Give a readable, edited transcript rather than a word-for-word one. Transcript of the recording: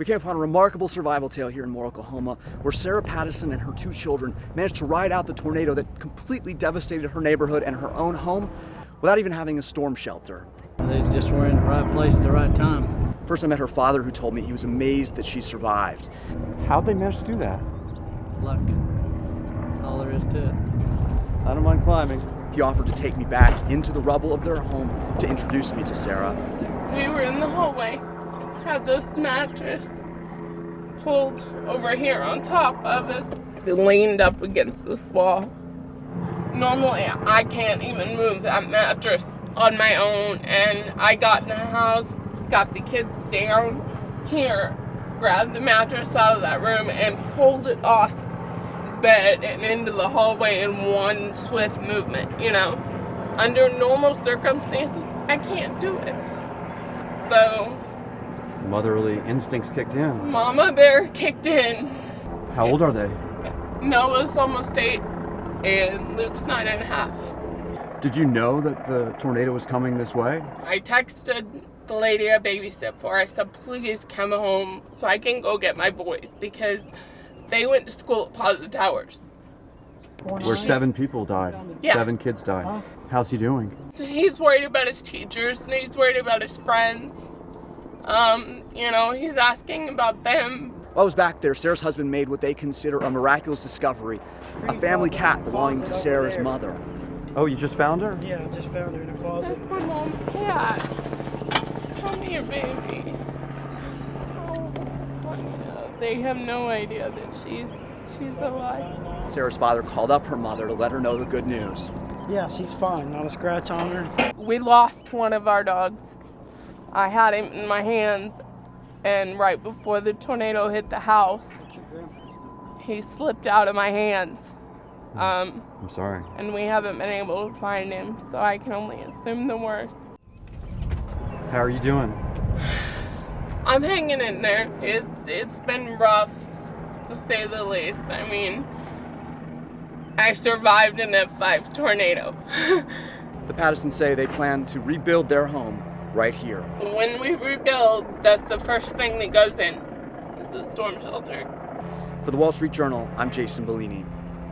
We came upon a remarkable survival tale here in Moore, Oklahoma, where Sarah Patteson and her 2 children managed to ride out the tornado that completely devastated her neighborhood and her own home without even having a storm shelter. They just were in the right place at the right time. First I met her father, who told me he was amazed that she survived. How'd they manage to do that? Luck. That's all there is to it. I don't mind climbing. He offered to take me back into the rubble of their home to introduce me to Sarah. We were in the hallway, had this mattress pulled over here on top of us. It leaned up against this wall. Normally, I can't even move that mattress on my own, and I got in the house, got the kids down here, grabbed the mattress out of that room, and pulled it off the bed and into the hallway in one swift movement, you know. Under normal circumstances, I can't do it. So Motherly instincts kicked in. Mama Bear kicked in. How old are they? Noah's almost 8 and Luke's 9.5. Did you know that the tornado was coming this way? I texted the lady I babysit for. I said, please come home so I can go get my boys, because they went to school at Plaza Towers. Where 7 people died. Yeah. 7 kids died. How's he doing? So he's worried about his teachers and he's worried about his friends. You know, he's asking about them. While I was back there, Sarah's husband made what they consider a miraculous discovery, a family cat belonging to Sarah's mother. Oh, you just found her? Yeah, I just found her in the closet. That's my mom's cat. Come here, baby. Oh, no, they have no idea that she's alive. Sarah's father called up her mother to let her know the good news. Yeah, she's fine. Not a scratch on her. We lost one of our dogs. I had him in my hands, and right before the tornado hit the house, he slipped out of my hands. I'm sorry. And we haven't been able to find him, so I can only assume the worst. How are you doing? I'm hanging in there. It's been rough, to say the least. I mean, I survived an F5 tornado. The Pattesons say they plan to rebuild their home right here. When we rebuild, that's the first thing that goes in, is the storm shelter. For the Wall Street Journal, I'm Jason Bellini.